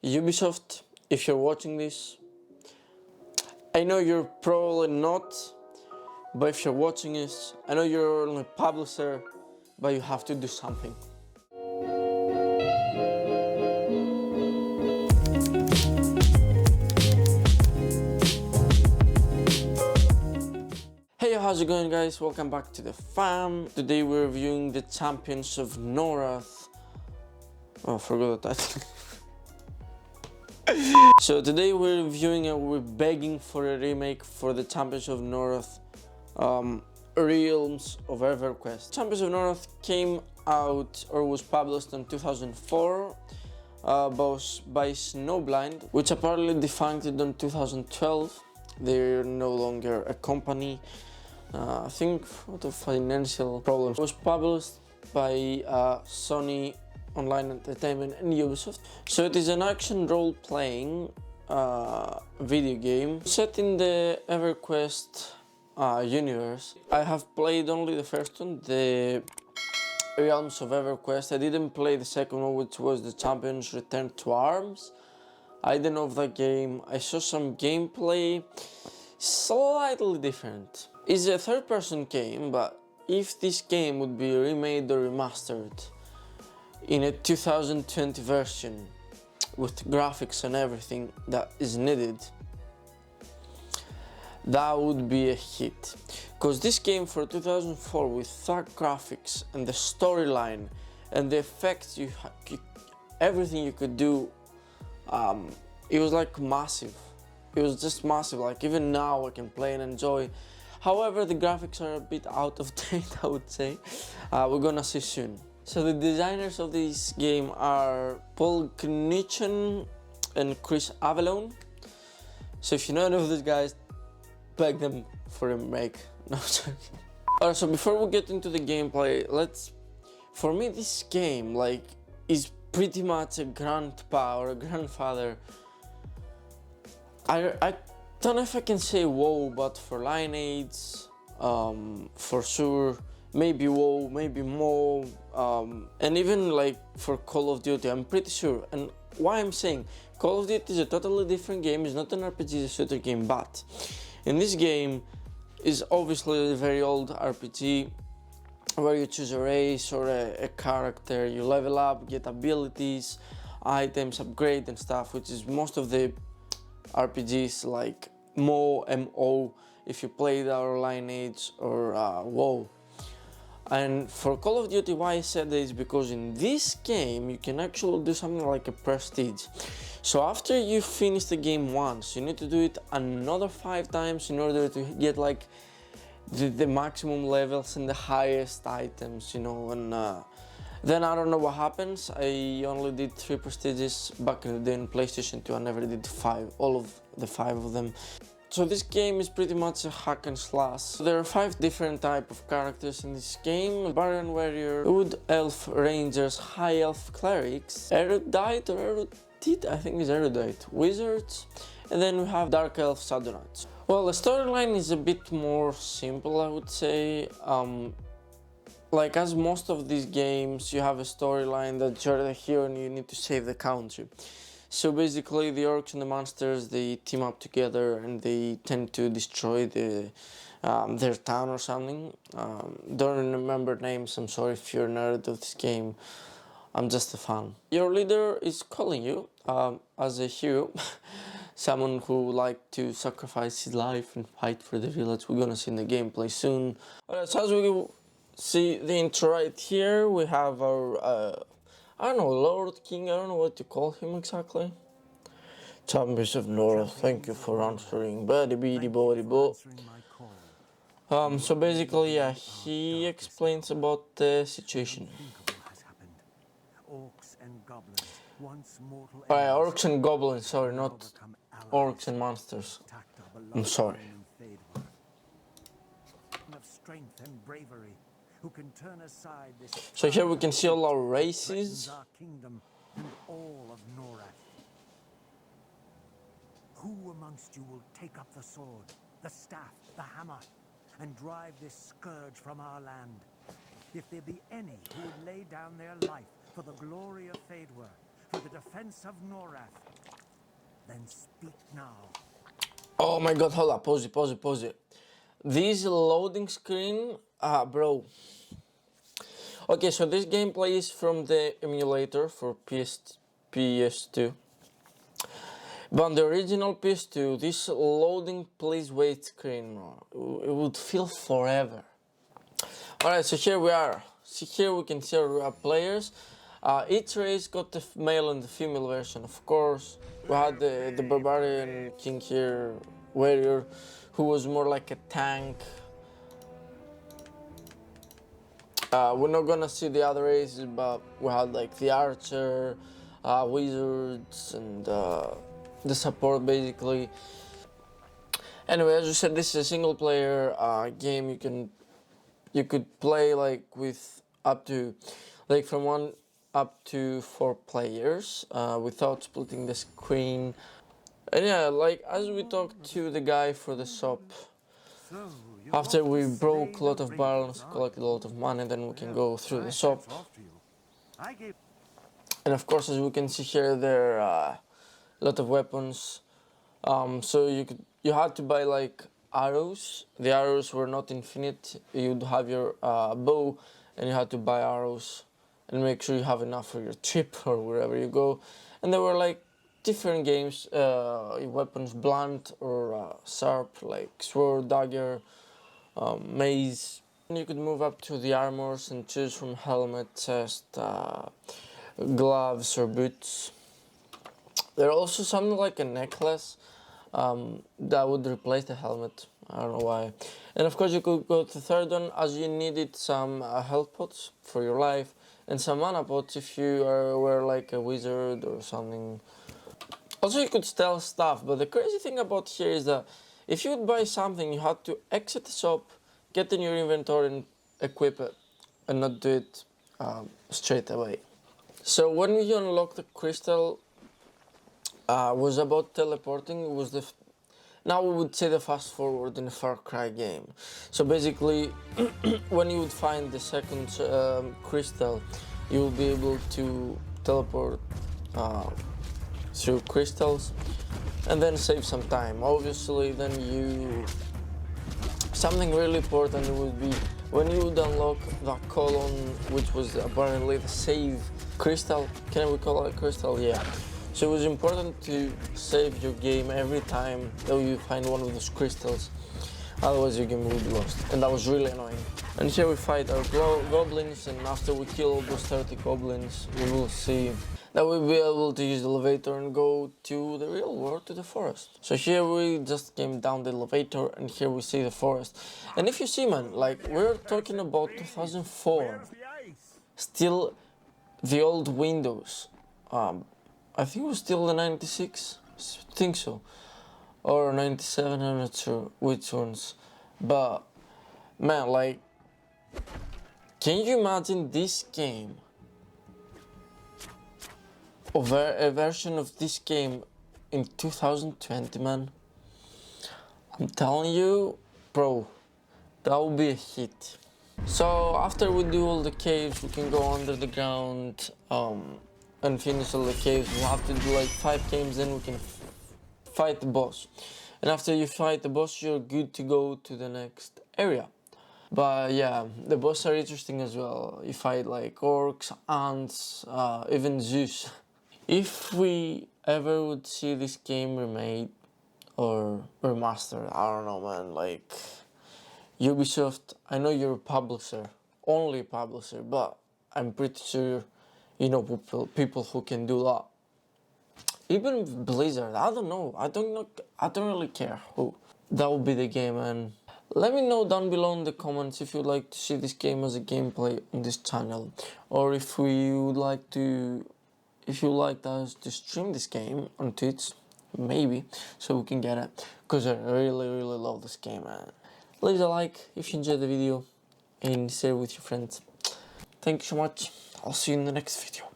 Ubisoft, if you're watching this, I know you're probably not, but if you're watching this, I know you're only a publisher, but you have to do something. Hey, how's it going, guys? Welcome back to the fam. Today we're reviewing the Champions of Norrath. Oh, I forgot the title. So today we're reviewing and we're begging for a remake for the Champions of Norrath Realms of EverQuest. Champions of Norrath came out or was published in 2004 by Snowblind, which apparently defuncted in 2012. They're no longer a company. I think out of financial problems. It was published by Sony Online Entertainment and Ubisoft. So it is an action role-playing video game set in the EverQuest universe. I have played only the first one, the Realms of EverQuest. I didn't play the second one, which was the Champions Return to Arms. I don't know of that game. I saw some gameplay, slightly different. It's a third-person game, but if this game would be remade or remastered in a 2020 version with graphics and everything that is needed, that would be a hit. Because this game for 2004 with that graphics and the storyline and the effects, everything you could do, it was like massive. It was just massive. Like even now I can play and enjoy. However, the graphics are a bit out of date, I would say. We're gonna see soon. So the designers of this game are Paul Knichen and Chris Avellone. So if you know any of these guys, beg them for a remake. No, sorry. Alright, so before we get into the gameplay, for me this game is pretty much a grandpa or a grandfather. I don't know if I can say WoW, but for Lineage, for sure. Maybe WoW, maybe more, and even for Call of Duty, I'm pretty sure. And why I'm saying Call of Duty is a totally different game, it's not an RPG, it's a shooter game, but in this game is obviously a very old RPG where you choose a race or a character, you level up, get abilities, items, upgrade and stuff, which is most of the RPGs like MO, if you play that, or Lineage or WoW. And for Call of Duty, why I said that is because in this game you can actually do something like a prestige. So after you finish the game once, you need to do it another 5 times in order to get the maximum levels and the highest items, you know. And then I don't know what happens. I only did 3 prestiges back in the day on PlayStation 2. I never did 5, all of the 5 of them. So this game is pretty much a hack and slash. There are 5 different types of characters in this game: Barbarian Warrior, Wood Elf Rangers, High Elf Clerics, Erudite or Erudite, I think it's Erudite, Wizards, and then we have Dark Elf Shadow Knights. Well, the storyline is a bit more simple, I would say. As most of these games, you have a storyline that you're the hero and you need to save the country. So basically the orcs and the monsters, they team up together and they tend to destroy their town or something. Don't remember names, I'm sorry if you're a nerd of this game. I'm just a fan. Your leader is calling you as a hero. Someone who liked to sacrifice his life and fight for the village. We're gonna see in the gameplay soon. Alright, so as we see the intro right here, we have our I don't know, Lord King, I don't know what to call him exactly. Champions of Norrath, thank you for answering. So basically, yeah, he explains about the situation. Orcs and goblins, sorry, not orcs and monsters. I'm sorry. Who can turn aside this. So here we can see all our races. Our kingdom and all of Norrath. Who amongst you will take up the sword, the staff, the hammer, and drive this scourge from our land? If there be any who would lay down their life for the glory of Fadewar, to the defense of Norrath. Then speak now. Oh my god, hold up, pause it. This loading screen, bro. Okay, so this gameplay is from the emulator for PS2. But on the original PS2, this loading please wait screen, it would feel forever. Alright, so here we are. See, here we can see our players. Each race got the male and the female version, of course. We had the barbarian king here, warrior, who was more like a tank. We're not gonna see the other races, but we had like the archer, wizards, and the support basically. Anyway, as you said, this is a single player game. You could play like with up to like from 1 up to 4 players without splitting the screen. And yeah, like as we talked to the guy for the shop, after we broke a lot of barrels, collected a lot of money, then we can go through the shop. And of course, as we can see here, there are a lot of weapons. So you had to buy like arrows. The arrows were not infinite. You'd have your bow, and you had to buy arrows and make sure you have enough for your trip or wherever you go. And there were like different games, weapons, blunt or sharp, like sword, dagger, mace. And you could move up to the armors and choose from helmet, chest, gloves or boots. There are also something like a necklace that would replace the helmet. I don't know why. And of course you could go to the third one as you needed some health pots for your life and some mana pots if you were like a wizard or something. Also you could steal stuff, but the crazy thing about here is that if you would buy something, you had to exit the shop, get in your inventory and equip it, and not do it straight away. So when we unlocked the crystal, was about teleporting, was now we would say the fast forward in a Far Cry game. So basically, when you would find the second crystal, you will be able to teleport through crystals and then save some time. Obviously, then something really important would be when you would unlock the column, which was apparently the save crystal. Can we call it crystal? Yeah. So it was important to save your game every time that you find one of those crystals, otherwise your game will be lost, and that was really annoying. And here we fight our goblins, and after we kill those 30 goblins, we will see that we'll be able to use the elevator and go to the real world, to the forest. So here we just came down the elevator, and here we see the forest. And if you see, man, like we're talking about 2004, still the old windows. I think it was still the 96, I think so, or 97, I'm not sure which ones, but man, like, can you imagine this game, a version of this game in 2020, man? I'm telling you, bro, that would be a hit. So after we do all the caves, we can go under the ground, and finish all the caves. We have to do like 5 games, then we can fight the boss. And after you fight the boss, you're good to go to the next area. But yeah, the bosses are interesting as well. You fight like orcs, ants, even Zeus. If we ever would see this game remade or remastered, I don't know, man, like Ubisoft, I know you're a publisher, only publisher, but I'm pretty sure you know people who can do that. Even Blizzard, I don't know. I don't really care who. That would be the game, and let me know down below in the comments if you'd like to see this game as a gameplay on this channel, or if you'd like us to stream this game on Twitch, maybe, so we can get it, because I really love this game, man. Leave a like if you enjoyed the video and share with your friends. Thank you so much. I'll see you in the next video.